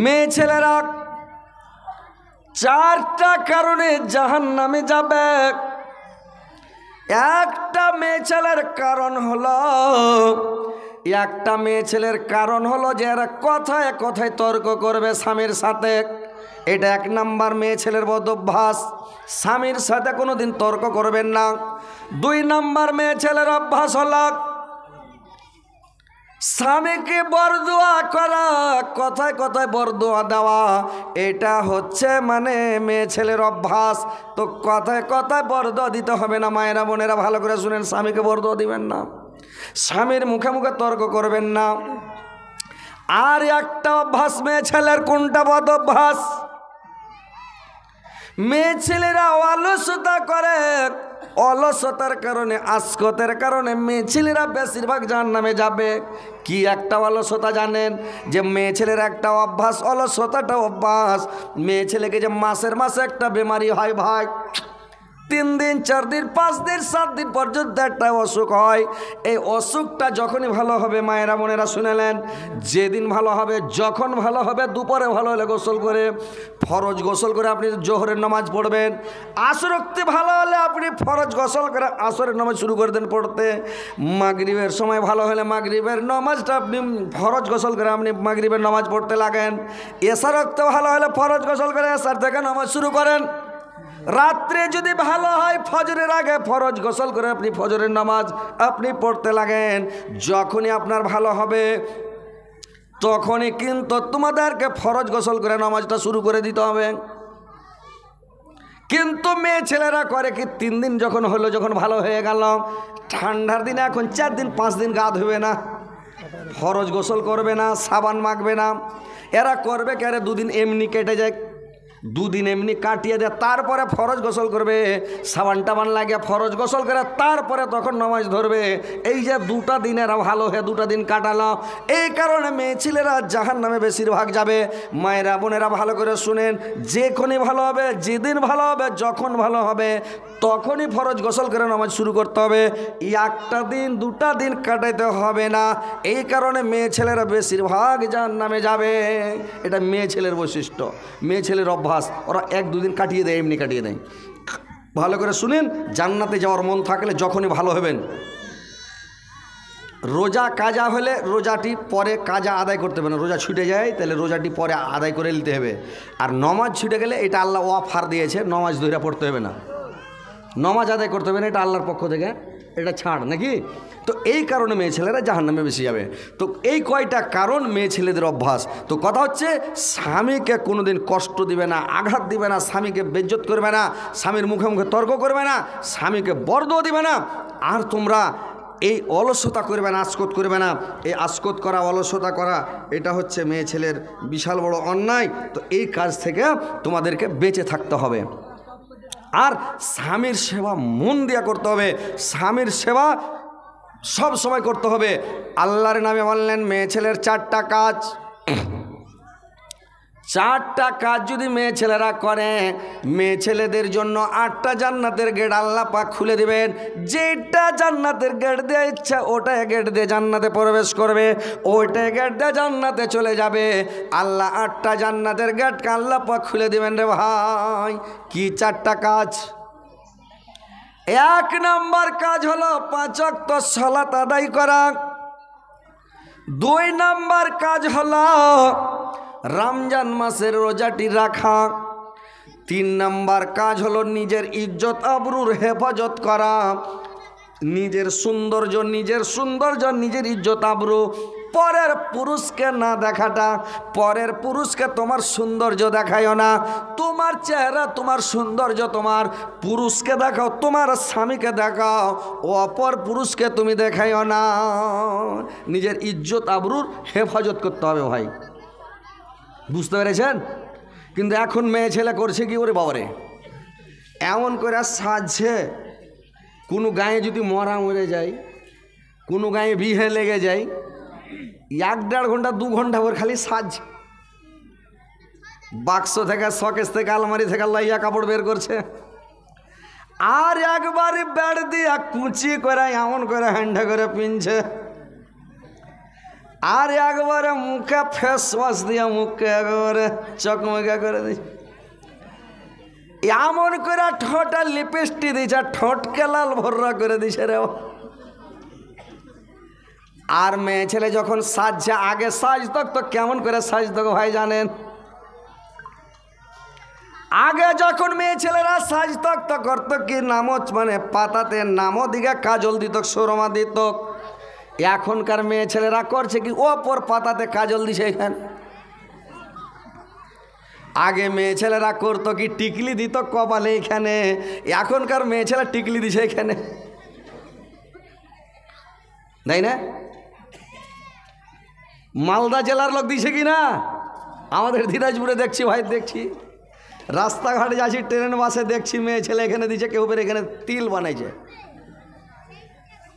মেয়ে ছেলেরা চারটা কারণে জাহান্নামে যাবে। একটা মেয়ে ছেলের কারণ হলো যে এরা কথায় কথায় তর্ক করবে স্বামীর সাথে। এটা এক নাম্বার মেয়ে ছেলের বদ অভ্যাস, স্বামীর সাথে কোনোদিন তর্ক করবেন না। 2 নাম্বার মেয়ে ছেলের অভ্যাস হলো স্বামীকে বরদোয়া করা, কথায় কথায় বরদোয়া দেওয়া। এটা হচ্ছে মানে মেয়ে ছেলের অভ্যাস। তো কথায় কথায় বরদোয়া দিতে হবে না। মায়েরা বোনেরা ভালো করে শুনেন, স্বামীকে বরদোয়া দিবেন না, স্বামীর মুখে মুখে তর্ক করবেন না। আর একটা অভ্যাস মেয়ে ছেলের, কোনটা বদ অভ্যাস? মেয়ে ছেলেরা অলসতা করে। অলসতার কারণে, আস্কতের কারণে মেয়ে ছেলেরা বেশিরভাগ জাহান্নামে যাবে। কি একটা অলসতা জানেন? যে মেয়ে ছেলের একটা অভ্যাস, অলসতাটা অভ্যাস। মেয়ে ছেলেকে যে মাসে একটা বেমারি হয় ভাই, 3 দিন 4 দিন 5 দিন 7 দিন পর্যন্ত একটা অসুখ হয়। এই অসুখটা যখনই ভালো হবে, মায়েরা বোনেরা শুনেলেন, যেদিন ভালো হবে, যখন ভালো হবে, দুপুরে ভালো হলে গোসল করে, ফরজ গোসল করে আপনি জোহরের নামাজ পড়বেন। আসরক্তি ভালো হলে আপনি ফরজ গোসল করে আসরের নামাজ শুরু করে দেন পড়তে। মাগরিবের সময় ভালো হলে মাগরিবের নামাজটা আপনি ফরজ গোসল করে আপনি মাগরিবের নামাজ পড়তে লাগেন। এশার রক্ত ভালো হলে ফরজ গোসল করে এশার থেকে নামাজ শুরু করেন। রাত্রে যদি ভালো হয়, ফজরের আগে ফরজ গোসল করে আপনি ফজরের নামাজ আপনি পড়তে লাগেন। যখনই আপনার ভালো হবে তখনই কিন্তু তোমাদেরকে ফরজ গোসল করে নামাজটা শুরু করে দিতে হবে। কিন্তু মেয়ে ছেলেরা করে কি, 3 দিন যখন হলো, যখন ভালো হয়ে গেল, ঠান্ডার দিনে এখন 4 দিন 5 দিন গা ধুবে না, ফরজ গোসল করবে না, সাবান মাখবে না। এরা করবে কে? 2 দিন এমনি কেটে যায়, 2 দিন এমনি কাটিয়ে দেয়, তারপরে ফরজ গোসল করবে, সাবান টাবান লাগিয়ে ফরজ গোসল করে তারপরে তখন নামাজ ধরবে। এই যে 2টা দিন এরা ভালো হয়ে 2টা দিন কাটালো। এই কারণে মেয়ে ছেলেরা জাহান্নামে বেশিরভাগ যাবে। মায়েরা বোনেরা ভালো করে শুনেন, যেখনই ভালো হবে, যেদিন ভালো হবে, যখন ভালো হবে, তখনই ফরজ গোসল করে নামাজ শুরু করতে হবে। 1টা দিন 2টা দিন কাটাইতে হবে না। এই কারণে মেয়ে ছেলেরা বেশিরভাগ জাহান্নামে যাবে। এটা মেয়ে ছেলের বৈশিষ্ট্য, মেয়ে ছেলের অভ্যাস। ওরা 1-2 দিন কাটিয়ে দেয়, এমনি কাটিয়ে দেয়। ভালো করে শুনেন, জান্নাতে যাওয়ার মন থাকলে যখনই ভালো হবেন, রোজা কাজা হলে রোজাটি পরে কাজা আদায় করতে হবে না। রোজা ছুটে যায় তাহলে রোজাটি পরে আদায় করে নিতে হবে। আর নমাজ ছুটে গেলে এটা আল্লাহ অফার দিয়েছে, নমাজ ধরে পড়তে হবে না, নমাজ আদায় করতে হবে না, এটা আল্লাহর পক্ষ থেকে এটা ছাড় নাকি। তো এই কারণে মেয়ে ছেলেরা জাহান্নামে বেশি যাবে। তো এই কয়টা কারণ মেয়ে ছেলেদের অভ্যাস। তো কথা হচ্ছে, স্বামীকে কোনোদিন কষ্ট দিবে না, আঘাত দিবে না, স্বামীকে বেজ্জত করবে না, স্বামীর মুখে মুখে তর্ক করবে না, স্বামীকে বরদোয়া দিবে না। আর তোমরা এই অলসতা করবে না, আস্কত করবে না। এই আস্কত করা, অলসতা করা, এটা হচ্ছে মেয়ে ছেলের বিশাল বড় অন্যায়। তো এই কাজ থেকে তোমাদেরকে বেঁচে থাকতে হবে। আর স্বামীর সেবা মন দিয়া করতে হবে, স্বামীর সেবা সব সময় করতে হবে। আল্লাহর নামে বললেন মেয়ে ছেলের 4টা কাজ। 4টা কাজ যদি মেয়ে ছেলেরা করে, মেয়ে ছেলেদের জন্য 8টা জান্নাতের গেট আল্লাহ পাক খুলে দিবেন। যেটা জান্নাতের গেট দিয়ে ইচ্ছা ওটাই গেট দিয়ে জান্নাতে প্রবেশ করবে, ওইটাই গেট দিয়ে জান্নাতে চলে যাবে। আল্লাহ 8টা জান্নাতের গেটকে আল্লাহ পাক খুলে দিবেন রে ভাই। কি 4টা কাজ? 1 নম্বর কাজ হলো 5 ওয়াক্ত সালাত আদায় করা। 2 নম্বর কাজ হলো রমজান মাসের রোজাটি রাখা। 3 নম্বর কাজ হলো নিজের ইজ্জত আবরুর হেফাজত করা। নিজের সৌন্দর্য, নিজের ইজ্জত আবরু, পরের পুরুষকে না দেখাটা। পরের পুরুষকে তোমার সৌন্দর্য দেখাইও না। তোমার চেহারা, তোমার সৌন্দর্য তোমার পুরুষকে দেখাও, তোমার স্বামীকে দেখাও, অপর পুরুষকে তুমি দেখাইও না। নিজের ইজ্জত আবরুর হেফাজত করতে হবে ভাই, বুঝতে পেরেছেন? কিন্তু এখন মেয়ে ছেলে করছে কি, ওরে বাবারে, এমন করে সাজছে, কোনো গায়ে যদি মরে যায়, কোনো গায়ে বিহে লেগে যায়, 1-1.5 ঘন্টা 2 ঘন্টা পর খালি সাজ। বাক্স থেকে, শকেস থেকে, আলমারি থেকে লাইয়া কাপড় বের করছে, আর একবারে বেড় দিয়া কুচি করে এমন করে হ্যান্ডা করে পিনছে। আর একবারে মুখে ফেস ওয়াশ দিয়ে মুখে একবারে চকমকা করে দিচ্ছে, এমন করে ঠোঁটা লিপস্টিক দিচ্ছে, ঠোঁটকে লাল ভর্রা করে দিছে রে। আর মেয়ে ছেলে যখন সাজছে, আগে সাজতক তো কেমন করে সাজতক ভাই জানেন? আগে যখন মেয়ে ছেলেরা সাজতক তো করতো কি, নামচ মানে পাতাতে নামও দিকে কাজল দিত, সুরমা দিত। এখনকার মেয়ে ছেলেরা করছে কি, ওপর পাতাতে কাজল দিছে এখানে। আগে মেয়ে ছেলেরা করতো কি, টিকলি দিত কপালে এখানে। এখনকার মেয়ে ছেলে টিকলি দিছে এখানে, তাই না? মালদা জেলার লোক দিছে কি না? আমাদের দিনাজপুরে দেখছি ভাই, দেখছি রাস্তাঘাটে যাচ্ছি, ট্রেন বাসে দেখছি মেয়ে ছেলে এখানে দিচ্ছে। কেউ বের এখানে তিল বানাইছে,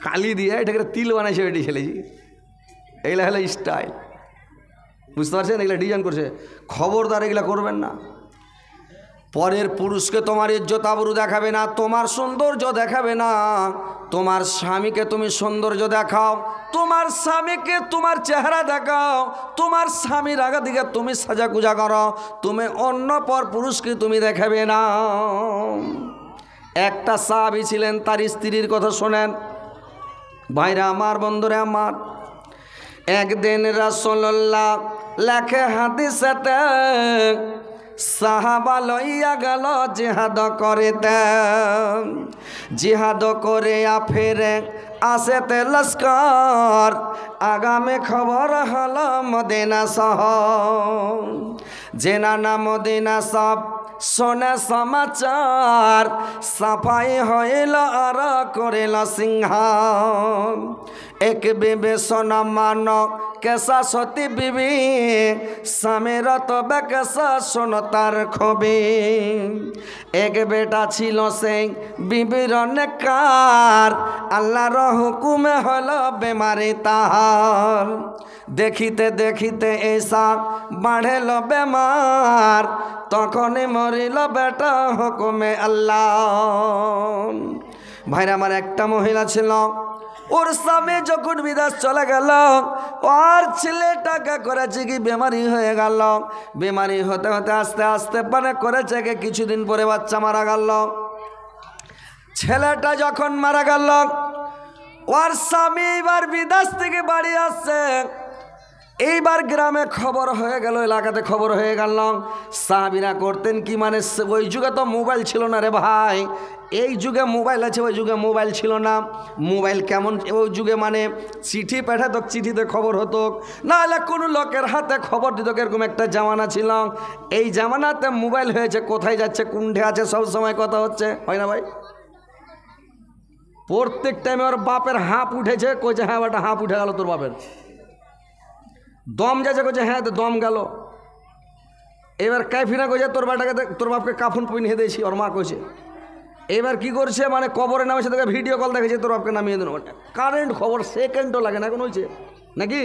কালি দিয়ে এটাকে তিল বানাইছে বেটি ছেলেছি। এইগুলা হলো স্টাইল, বুঝতে পারছেন? এগুলা ডিজাইন করছে। খবরদার এগুলা করবেন না। পরের পুরুষকে তোমার ইজ্জত আবরু দেখাবে না, তোমার সৌন্দর্য দেখাবে না। তোমার স্বামীকে তুমি সৌন্দর্য দেখাও, তোমার স্বামীকে তোমার চেহারা দেখাও, তোমার স্বামীর আগা দিকে তুমি সাজা গুজা করো। তুমি অন্য পর পুরুষকে তুমি দেখাবে না। একটা সাহাবী ছিলেন, তার স্ত্রীর কথা শোনেন ভাইরা আমার, বন্ধুরা আমার। একদিন রাসূলুল্লাহ লেখে হাদিসেতে সাহাবা লইয়া গেল জিহাদ করিতে। জিহাদ করে ফিরে আসেতে লস্কর, আগামী খবর হলো মদিনা শহর। জেনা না মদিনা সব শোনে সমাচার, সাফাই হইল আর করিল সিংহার। এক বিবেচনা মান কেসা সতী বিবি, স্বামীর তবে কেসা শোন তার খবি। এক বেটা ছিল সেই বিবির নেকার, আল্লাহর হুকুমে হল বেমারি তাহার। দেখিতে দেখিতে এসা বাড়েল বেমার, তখনই মরিল বেটা হুকুমে আল্লাহ। ভাইরা আমার, একটা মহিলা ছিল, ওর স্বামী যখন বিদেশ চলে গেল, ওর ছেলেটাকে করেছে কি বেমারি হয়ে গেল। বেমারি হতে হতে আস্তে আস্তে মানে করেছে কি কিছুদিন পরে বাচ্চা মারা গেল। ছেলেটা যখন মারা গেল, ওর স্বামী এবার বিদেশ থেকে বাড়ি আসছে। এইবার গ্রামে খবর হয়ে গেল, এলাকাতে খবর হয়ে গেল। সাহাবীরা করতেন কি, মানে ওই যুগে তো মোবাইল ছিল না রে ভাই। এই যুগে মোবাইল আছে, ওই যুগে মোবাইল ছিল না। মোবাইল কেমন, ওই যুগে মানে চিঠি পাঠাতো, চিঠিতে খবর হতো, নাহলে কোনো লোকের হাতে খবর দিত, এরকম একটা জামানা ছিল। এই জামানাতে মোবাইল হয়েছে, কোথায় যাচ্ছে কোনঠে আছে সব সময় কথা হচ্ছে, হয় না ভাই? প্রত্যেক টাইমে ওর বাপের হাঁপ উঠেছে, কইছে হ্যাঁ বেটা হাঁপ উঠে গেল তোর বাপের। দম যাচ্ছে, কইছে হ্যাঁ দম গেল। এবার কাইফিনা কইছে তোর বেটাকে, তোর বাপকে কাফন পিনিয়ে দিয়েছি, ওর মা কইছে। এবার কি করছে, মানে কবরে নামেছে, তোকে ভিডিও কল দেখেছে, তোর বাপকে নামিয়ে দেন। কারেন্ট খবর সেকেন্ডও লাগে না এখন, হয়েছে নাকি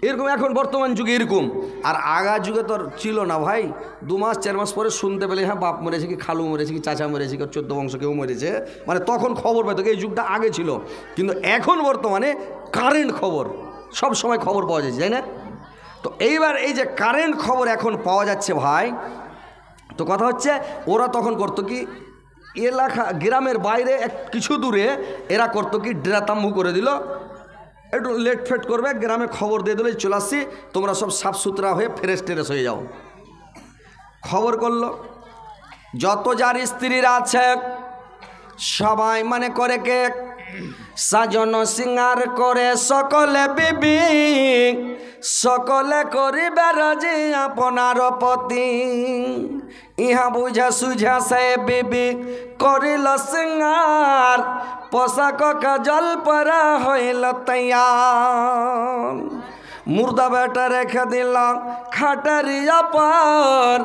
এরকম এখন বর্তমান যুগে এরকম। আর আগা যুগে তোর ছিল না ভাই। 2 মাস 4 মাস পরে শুনতে পেলে হ্যাঁ বাপ মরেছে কি, খালু মরেছে কি, চাচা মরেছে কি, 14 বংশ কেউ মরেছে, মানে তখন খবর পেত। এই যুগটা আগে ছিল, কিন্তু এখন বর্তমানে কারেন্ট খবর সব সময় খবর পাওয়া যাচ্ছে, তাই না? তো এইবার এই যে কারেন্ট খবর এখন পাওয়া যাচ্ছে ভাই, তো কথা হচ্ছে ওরা তখন করতো কি, এলাকা গ্রামের বাইরে কিছু দূরে এরা করতো কি, ডেরা তাম্বু করে দিল, একটু লেট ফেট করবে, গ্রামে খবর দিয়ে দিলে চলে আসছি, তোমরা সব সাফ সুতরা হয়ে ফ্রেশ টেরেস হয়ে যাও। খবর করলো, যত যার স্ত্রীরা আছে সবাই মানে করে কে সাজন সিঙ্গার করে, সকলে বিবি সকলে করিবে রাজি আপনার পতি। ইহা বুঝা সুঝা সে বিবি করিল সিঙ্গার, পোশাক কাজল পরা হইল তৈয়ার। মুর্দা বেটা রেখে দিল খাটারিয়া পর,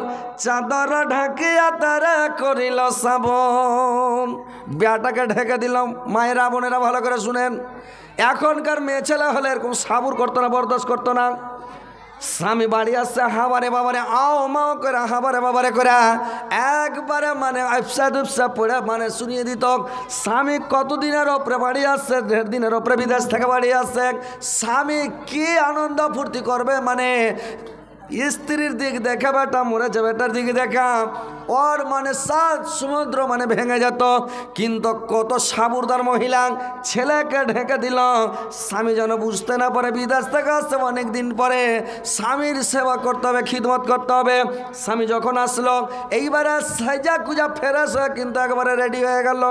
চাদর ঢাকিয়া তারা করিল সাবন। বেটাকে ঢেকে দিলাম। মায়েরা বোনেরা ভালো করে শুনেন, এখনকার মেয়ে ছেলে হলে এরকম সাবুর করতো না, বরদাস্ত করতো না। স্বামী বাড়ি আসছে হাবারে বাবারে আও মাও করে হাবারে বাবারে করে একবারে মানে আফসা দুপসা পড়ে মানে শুনিয়ে দিত। স্বামী কতদিনের ওপরে বাড়ি আসছে, 1.5 দিনের ওপরে বিদেশ থেকে বাড়ি আসছে। স্বামী কি আনন্দ ফুর্তি করবে, মানে স্ত্রীর দিক দেখা, বেটা মরেছে বেটার দিকে দেখা, ওর মানে 7 সমুদ্র মানে ভেঙে যেত। কিন্তু কত সাবুরদার মহিলা ছেলেকে ঢেকে দিল, স্বামী যেন বুঝতে না পারে বিদেশ থেকে আসছে অনেক দিন পরে, স্বামীর সেবা করতে হবে, খিদমত করতে হবে। স্বামী যখন আসলো এইবারে সাজা কুজা ফেরেস হয়ে কিন্তু একবারে রেডি হয়ে গেল।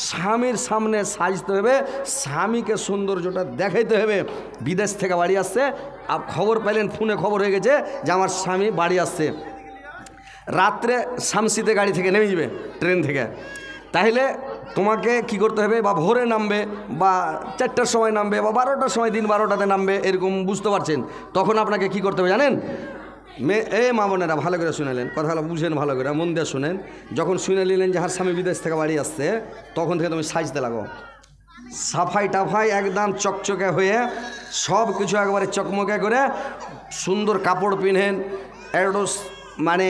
স্বামীর সামনে সাজতে হবে, স্বামীকে সৌন্দর্যটা দেখাইতে হবে। বিদেশ থেকে বাড়ি আসছে, আর খবর পেলেন, ফোনে খবর হয়ে গেছে যে আমার স্বামী বাড়ি আসছে। রাত্রে শামসিতে গাড়ি থেকে নেমে যাবে, ট্রেন থেকে। তাহলে তোমাকে কি করতে হবে, বা ভোরে নামবে, বা 4টার সময় নামবে, বা 12টার সময়, দিন 12টাতে নামবে, এরকম বুঝতে পারছেন। তখন আপনাকে কি করতে হবে জানেন? মা বোনেরা ভালো করে শুনেলেন, কথাগুলো বুঝেন ভালো করে, মন দিয়ে শুনেন। যখন শুনে নিলেন যে হার স্বামী বিদেশ থেকে বাড়ি আসছে, তখন থেকে তুমি সাজতে লাগো। সাফাই টাফাই একদম চকচকে হয়ে সব কিছু একবারে চকমকে করে সুন্দর কাপড় পিনেন। একটু মানে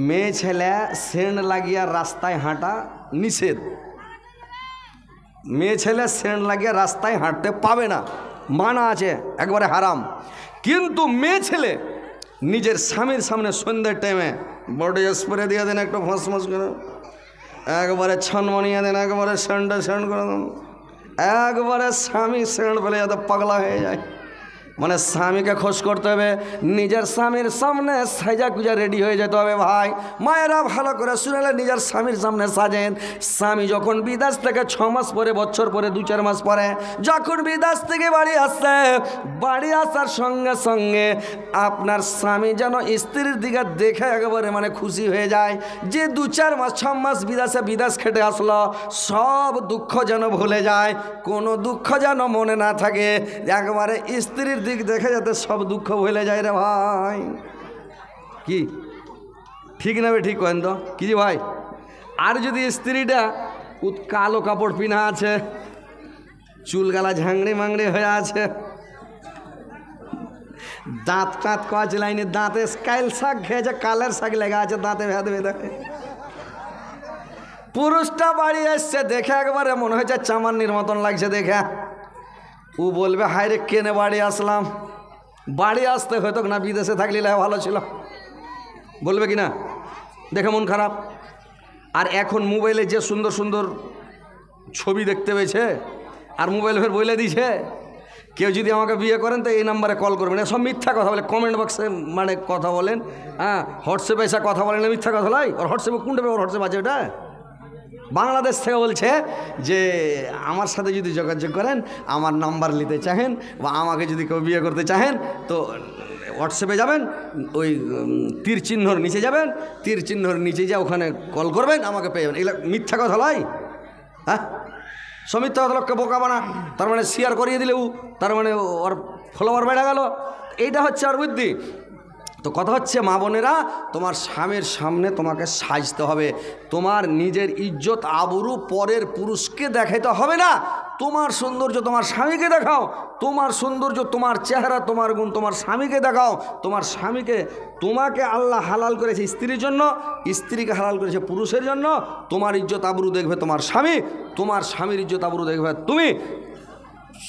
মেয়ে ছেলে সেন্ট লাগিয়া রাস্তায় হাঁটা নিষেধ। মেয়ে ছেলে সেন্ট লাগিয়ে রাস্তায় হাঁটতে পাবে না, মানা আছে, একবারে হারাম। কিন্তু মেয়ে ছেলে নিজের স্বামীর সামনে সন্ধ্যের টাইমে বডি স্প্রে দিয়ে দেন, একটু ফসফস করে একবারে ছনমনিয়ে দেন, একবারে সেন্ট করে দেন, একবারে স্বামী সেন্ট পেলে যাতে পাগলা হয়ে যায়। মানে স্বামীকে খোঁজ করতে হবে, নিজের স্বামীর সামনে সাজা কুজা রেডি হয়ে যেতে হবে। ভাই মায়েরা ভালো করে শুনেলে, নিজের স্বামীর সামনে সাজেন। স্বামী যখন বিদেশ থেকে 6 মাস পরে, বছর পরে, 2-4 মাস পরে যখন বিদেশ থেকে বাড়ি আসছে, বাড়ি আসার সঙ্গে সঙ্গে আপনার স্বামী যেন স্ত্রীর দিকে দেখে একেবারে মানে খুশি হয়ে যায় যে 2-4 মাস 6 মাস বিদেশ খেটে আসলো, সব দুঃখ যেন ভুলে যায়, কোনো দুঃখ যেন মনে না থাকে, একবারে স্ত্রীর দিক দেখে যাতে সব দুঃখ ভুলে যায় রে ভাই। কি ঠিক না? ঠিক কেন তো কি জি ভাই? আর যদি স্ত্রীটা কালো কাপড় পিনা আছে, চুলগালা ঝাংড়ি মাংড়ি হয়ে আছে, দাঁত টাঁত কয়েছে লাইনে, দাঁতে কাইল শাক খেয়েছে, কালের শাক লেগে আছে দাঁতে ভেদে ভেদে, পুরুষটা বাড়ি এসছে দেখে একবারে মনে হয়েছে চামান্নির মতন লাগছে দেখে, ও বলবে হায় রে কেনে বাড়ি আসলাম, বাড়ি আসতে হয়তো না বিদেশে থাকলে ভালো ছিল, বলবে কি না? দেখে মন খারাপ। আর এখন মোবাইলে যে সুন্দর সুন্দর ছবি দেখতে পেয়েছে, আর মোবাইল ফের বলে দিয়েছে কেউ যদি আমাকে বিয়ে করেন তো এই নাম্বারে কল করবেন। সব মিথ্যা কথা বলে, কমেন্ট বক্সে মানে কথা বলেন, হ্যাঁ হোয়াটসঅ্যাপে এসে কথা বলেন, মিথ্যা কথা লাই। ওর হোয়াটসঅ্যাপে কোনটা, ওর হোয়াটসঅ্যাপ আছে ওটা বাংলাদেশ থেকে বলছে যে আমার সাথে যদি যোগাযোগ করেন, আমার নাম্বার নিতে চাহেন, বা আমাকে যদি কেউ বিয়ে করতে চাহেন তো হোয়াটসঅ্যাপে যাবেন, ওই তীর চিহ্নর নিচে যাবেন, তীর চিহ্নর নিচে যা ওখানে কল করবেন, আমাকে পেয়ে যাবেন। এগুলো মিথ্যা কথা লাই, হ্যাঁ সব মিথ্যা কথা, লোককে বোকা বানা। তার মানে শেয়ার করিয়ে দিলে তার মানে ওর ফলোয়ার বেড়ে গেল, এইটা হচ্ছে আর বুদ্ধি। তো কথা হচ্ছে মা বোনেরা, তোমার স্বামীর সামনে তোমাকে সাজতে হবে। তোমার নিজের ইজ্জত আবরু পরের পুরুষকে দেখাইতে হবে না। তোমার সৌন্দর্য তোমার স্বামীকে দেখাও, তোমার সৌন্দর্য, তোমার চেহারা, তোমার গুণ তোমার স্বামীকে দেখাও। তোমার স্বামীকে, তোমাকে আল্লাহ হালাল করেছে স্ত্রীর জন্য, স্ত্রীকে হালাল করেছে পুরুষের জন্য। তোমার ইজ্জত আবরু দেখবে তোমার স্বামী, তোমার স্বামীর ইজ্জত আবরু দেখবে তুমি।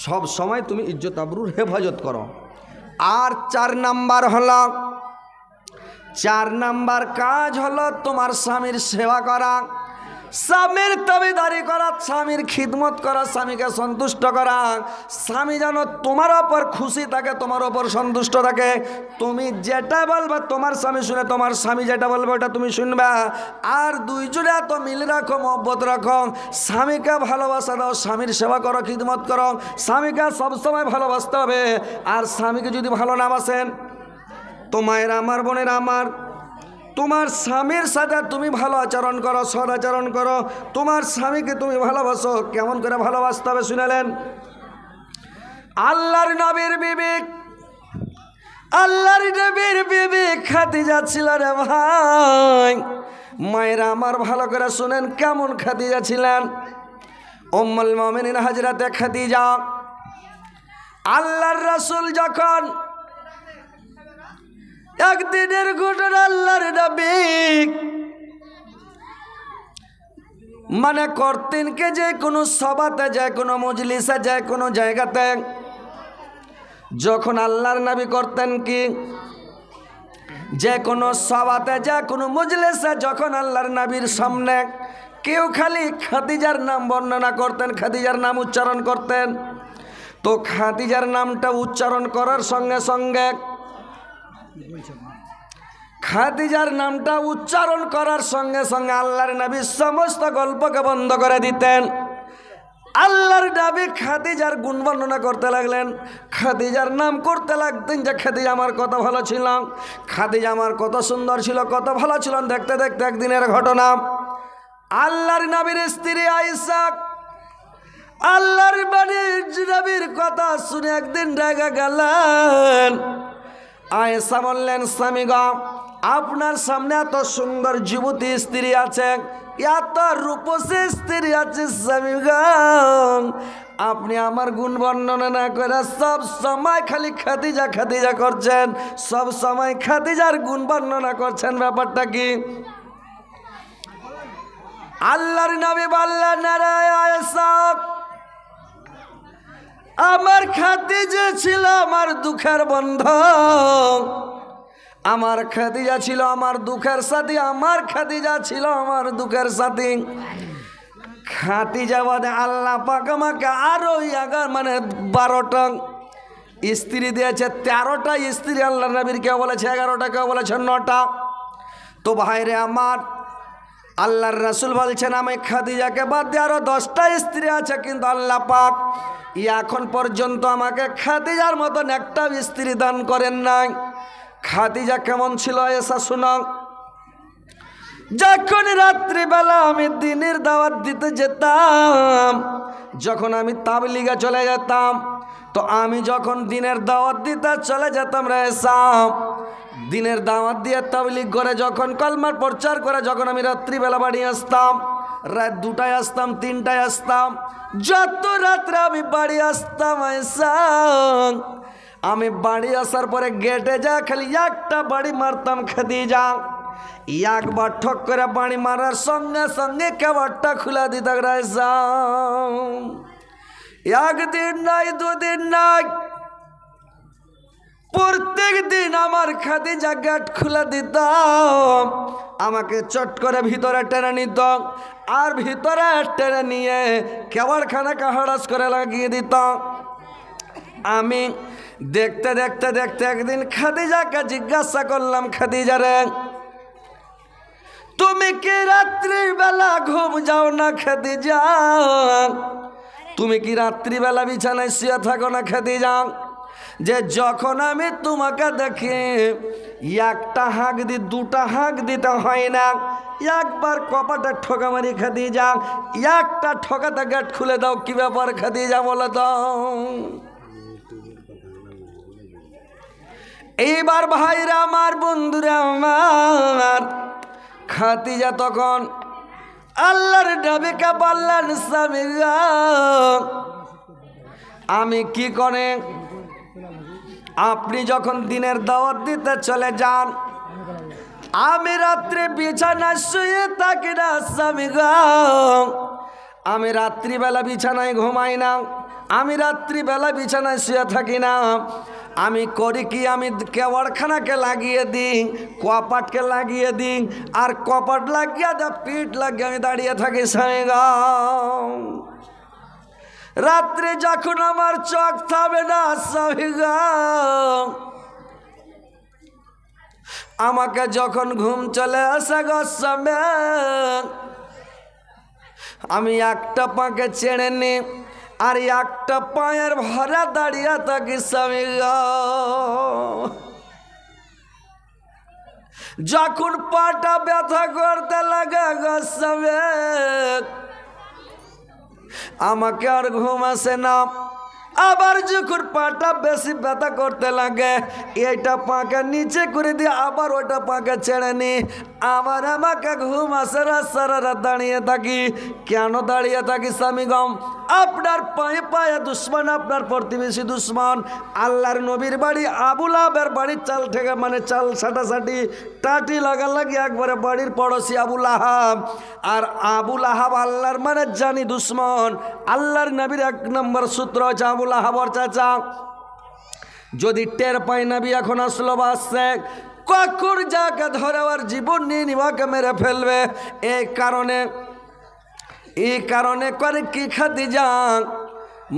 সব সময় তুমি ইজ্জত আবরুর হেফাজত করো। আর 4 নাম্বার হলো, 4 নাম্বার কাজ হলো তোমার স্বামীর সেবা করা, স্বামীর তাবেদারি করা, স্বামীর খিদমত করা, স্বামীকে সন্তুষ্ট করা। স্বামী যেন তোমার ওপর খুশি থাকে, তোমার ওপর সন্তুষ্ট থাকে। তুমি যেটা বলবে তোমার স্বামী শুনে, তোমার স্বামী যেটা বলবে ওটা তুমি শুনবে। আর দুইজনে এত মিল রাখো, মহব্বত রাখো, স্বামীকে ভালোবাসা দাও, স্বামীর সেবা করো, খিদমত করো। স্বামীকে সবসময় ভালোবাসতে হবে। আর স্বামীকে যদি ভালো না বাসেন, তো মায়েরা আমার, বোনেরা আমার, তোমার স্বামীর সাথে তুমি ভালো আচরণ করো, সদাচরণ করো। তোমার স্বামীকে তুমি ভালোবাসো, কেমন করে ভালোবাসতে হবে শুনেলেন? আল্লাহর নবীর বিবি, আল্লাহর নবীর বিবি খাদিজা ছিল রে ভাই। মায়েরা আমার ভালো করে শুনেন কেমন খাদিজা ছিলেন। উম্মুল মুমিনিন হযরতে খাদিজা, আল্লাহর রাসূল যখন একদিনের ঘটনা, আল্লাহর নবী মানে করতেন কে যে কোনো সভাতে, যে কোনো মজলিসে, যে কোনো জায়গাতে যখন আল্লাহর নবী করতেন কি, যে কোনো সভাতে, যে কোনো মজলিসে যখন আল্লাহর নবীর সামনে কেউ খালি খাদিজার নাম বর্ণনা করতেন, খাদিজার নাম উচ্চারণ করতেন, তো খাদিজার নামটা উচ্চারণ করার সঙ্গে সঙ্গে, খাদিজার নামটা উচ্চারণ করার সঙ্গে সঙ্গে আল্লাহর নবী সমস্ত গল্পকে বন্ধ করে দিতেন। আল্লাহর নবী খাদিজার গুণ বর্ণনা করতে লাগলেন, খাদিজার নাম করতে লাগতেন যে খাদিজা আমার কত ভালো ছিল, খাদিজা আমার কত সুন্দর ছিল, কত ভালো ছিল। দেখতে দেখতে একদিনের ঘটনা, আল্লাহর নবীর স্ত্রী আয়েশা আল্লাহর নবীর কথা শুনে একদিন রেগে গেলেন। আয়েশা বললেন, স্বামী গো, আপনার সামনে এত সুন্দর যুবতী স্ত্রী আছে, এত রূপসী স্ত্রী আছে, স্বামী গো, আপনি আমার গুণ বর্ণনা না করে সব সময় খালি খাদিজা খাদিজা করছেন, সব সময় খাদিজার গুণ বর্ণনা করছেন, ব্যাপারটা কি? আল্লাহর নবী বললেন, আরে আয়েশা, আমার খাদিজা ছিল আমার দুঃখের বন্ধু, আমার খাদিজা ছিল আমার দুঃখের সাথী, আমার খাদিজা ছিল আমার দুঃখের সাথী। খাদিজা বাদে আল্লাহ পাক আমাকে আরো 12টা স্ত্রী দিয়েছে, 13টা স্ত্রী আল্লাহ নবীর, কেউ বলেছে 11টা, কেউ বলেছে 9টা। তো ভাইরে আমার, আল্লাহর রাসূল বলছেন আমি খাদিজাকে বাদ দিয়ে আরো 10টা স্ত্রী আছে, কিন্তু আল্লাহ পাক এখন পর্যন্ত আমাকে খাদিজার মতন একটা স্ত্রী দান করেন নাই। খাদিজা কেমন ছিল এসা শুনো। যখন রাত্রিবেলা আমি দিনের দাওয়াত দিতে যেতাম, যখন আমি তাবলিগে চলে যেতাম, তো আমি যখন দিনের দাওয়াত দিতে চলে যেতাম রে এসাম, দিনের দাওয়াত দিয়ে তাবলিগ করে যখন কলমার প্রচার করে যখন আমি রাত্রিবেলা বাড়ি আসতাম, রাত 2টায় আসতাম, 3টায় আসতাম, যত রাত্রে আমি বাড়ি আসতাম আয়েশা, আমি বাড়ি আসার পরে গেটে যা খালি একটা বাড়ি মারতাম খাদিজা, একবার ঠক করে বাড়ি মারার সঙ্গে সঙ্গে কেবারটা খুলে দিতাম আয়েশা। একদিন নাই, দুদিন নাই, প্রত্যেক দিন আমার খাদিজা গেট খুলে দিতাম, আমাকে চট করে ভিতরে টেনে নিত, আর ভিতরে টেনে নিয়ে কেবারখানাকে হাড়াস করে লাগিয়ে দিত। আমি দেখতে দেখতে দেখতে একদিন খাদিজাকে জিজ্ঞাসা করলাম, খাদিজা রে, তুমি কি রাত্রিবেলা ঘুম যাও না খাদিজা? তুমি কি রাত্রিবেলা বিছানায় শুয়ে থাকো না খাদিজা? যে যখন আমি তোমাকে দেখি একটা হাঁক দি, 2টা হাঁক দিতে হয় না, একবার কপাটে ঠোকা মারি খাদিজা, একটা ঠকাতে গেট খুলে দাও, কি ব্যাপার খাদিজা বলো তো? এইবার ভাইরা আমার, বন্ধুরা আমার, খাদিজা তখন আল্লাহর নবীকে বললেন, স্বামী গো, আমি কি করে, আপনি যখন দিনের দাওয়াত দিতে চলে যান, আমি রাত্রে বিছানায় শুয়ে থাকি না স্বামী গো, আমি রাত্রিবেলা বিছানায় ঘুমাই না, আমি রাত্রিবেলা বিছানায় শুয়ে থাকি না, আমি করি কি, আমি কেওয়ারখানাকে লাগিয়ে দিই, কপাটকে লাগিয়ে দিই, আর কপাট লাগিয়ে দা পিঠ লাগিয়ে আমি দাঁড়িয়ে থাকি স্বামী গো। রাত্রে যখন আমার চোখ থামে না স্বামী গো, আমাকে যখন ঘুম চলে আসে গো স্বামী, আমি একটা পাকে ছেড়ে নি, আর একটা পায়ের ভরা দাঁড়িয়ে থাকি স্বামী গো। যখন পাটা ব্যথা করতে লাগে গো স্বামী, আমাকে আর ঘুম আসে না, আবার যখন পাটা বেশি ব্যথা করতে লাগে, এইটা পাকে নিচে করে দিয়ে আবার ওইটা পাকে ছেড়ে নি, আবার আমাকে ঘুম আসে না, সারা রাত দাঁড়িয়ে থাকি। কেন দাঁড়িয়ে থাকি স্বামী গম? আপনার পায়ে পায়ে দুশ্মন, আপনার প্রতিবেশী দুশ্মন। আল্লাহর নবীর বাড়ি আবু লাহাবের বাড়ির চাল থেকে মানে চাল সাটাসাটি টাটি লাগালাগি একবারে বাড়ির পড়োশি আবু লাহাব। আর আবু লাহাব আল্লাহর মানে জানি দুশ্মন। আল্লাহর নবীর 1 নম্বর সূত্র হচ্ছে আবু লাহাবর চাচা। যদি টের পাই নবী এখন আসলো বা আসছে, কখন যাকে ধরে আর জীবন নিয়ে নিবাকে মেরে ফেলবে। এই কারণে করে কি খাদিজা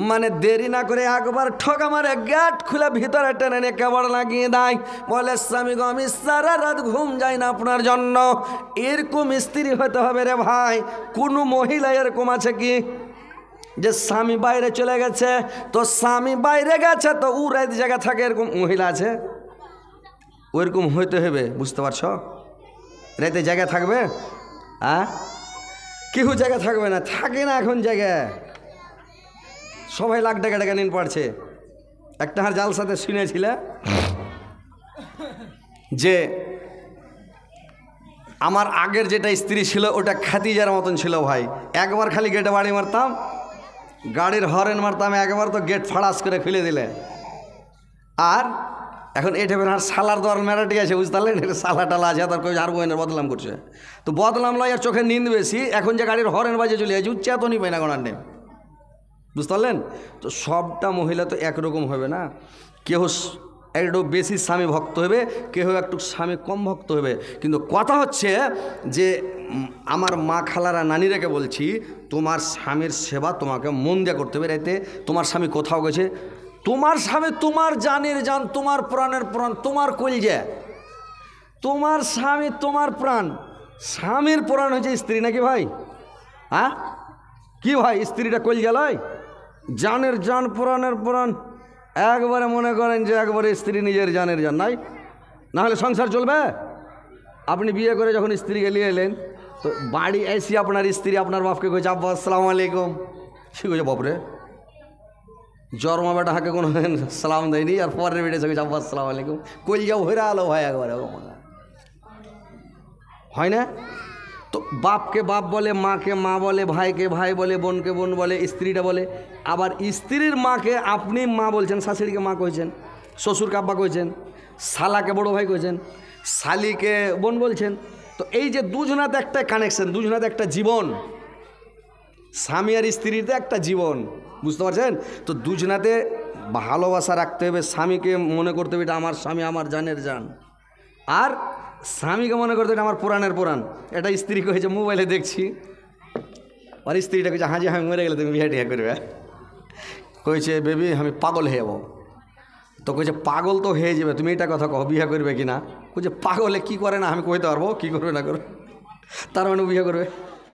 মানে দেরি না করে একবার ঠকা মারে গেট খুলে ভিতরে টেনে নিয়ে কেবড় লাগিয়ে দেয়। বলে স্বামী গো আমি সারা রাত ঘুম যাই না আপনার জন্য। এরকম স্ত্রী হতে হবে রে ভাই। কোনো মহিলা এরকম আছে কি যে স্বামী বাইরে চলে গেছে, তো স্বামী বাইরে গেছে তো ও রাত জায়গা থাকে, এরকম মহিলা আছে? ওইরকম হইতে হবে, বুঝতে পারছো? রাতে জায়গা থাকবে? কেউ জায়গা থাকবে না, থাকে না এখন জায়গায়। সবাই লাখ টাকা টাকা নিন পারছে। একটা হার জালসাতে শুনেছিলে যে আমার আগের যেটা স্ত্রী ছিল ওটা খাদিজার মতন ছিল ভাই। একবার খালি গেটে বাড়ি মারতাম, গাড়ির হরেন মারতাম, একবার তো গেট ফাড়াস করে খুলে দিলে। আর এখন এটা আর সালার দর মেরাটি আছে, বুঝতে পারলেন? সালা টালা আছে, তার আর বইনের বদলাম করছে। তো বদলাম লয় আর চোখে নিন্দ বেশি। এখন যে গাড়ির হরেন বাজে চলে যাচ্ছে, উচ্চেতনই পাই না গোনার নেই, বুঝতে পারলেন? তো সবটা মহিলা তো একরকম হবে না। কেউ একটু বেশি স্বামী ভক্ত হবে, কেউ একটু স্বামী কম ভক্ত হবে। কিন্তু কথা হচ্ছে যে আমার মা খালারা নানিরাকে বলছি, তোমার স্বামীর সেবা তোমাকে মন দিয়ে করতে হবে। রাইতে তোমার স্বামী কোথাও গেছে, তোমার স্বামী তোমার জানের জান, তোমার প্রাণের প্রাণ, তোমার কলজা। তোমার স্বামী তোমার প্রাণ, স্বামীর প্রাণ হচ্ছে স্ত্রী, নাকি ভাই? কি ভাই, স্ত্রীটা কলজা লয়? জানের জান, প্রাণের প্রাণ। একবারে মনে করেন যে একবারে স্ত্রী নিজের জানের জান, নাই না হলে সংসার চলবে? আপনি বিয়ে করে যখন স্ত্রীকে নিয়ে এলেন, তো বাড়ি এসে আপনার স্ত্রী আপনার বাপকে কইছে আব্বা আসসালামু আলাইকুম। সে কইছে বাপরে, জন্মা বেটা হাকে কোনো সালাম দেয়নি, আর পরের বেটে সে কইছে আব্বা আসসালামু আলাইকুম। কলজা হইরা আলো ভাই, একবারে হয় না? তো বাপকে বাপ বলে, মাকে মা বলে, ভাইকে ভাই বলে, বোনকে বোন বলে, স্ত্রীটা বলে। আবার স্ত্রীর মাকে আপনি মা বলছেন, শাশুড়িকে মা কইছেন, শ্বশুরকে আব্বা কইছেন, শালাকে বড় ভাই কইছেন, শালিকে বোন বলছেন। তো এই যে দুজনাতে একটা কানেকশন, দুজনাতে একটা জীবন, স্বামী আর স্ত্রীতে একটা জীবন, বুঝতে পারছেন? তো দুজনাতে ভালোবাসা রাখতে হবে। স্বামীকে মনে করতে হবে এটা আমার স্বামী, আমার জানের জান। আর স্বামীকে মনে করতে এটা আমার পুরাণের পুরাণ। এটা স্ত্রী কয়েছে মোবাইলে দেখছি, আর স্ত্রীটা কইছে হাজি আমি মরে গেলে তুমি বিয়ে টিয়া করবে। কইছে বেবি আমি পাগল হয়ে যাবো। তো কইছে পাগল তো হয়ে যাবে, তুমি এটা কথা কও বিয়ে করবে কি না? কইছে পাগলে কি করে না আমি কইতে পারবো, কি করবে না করবে, তার মানে বিয়ে করবে।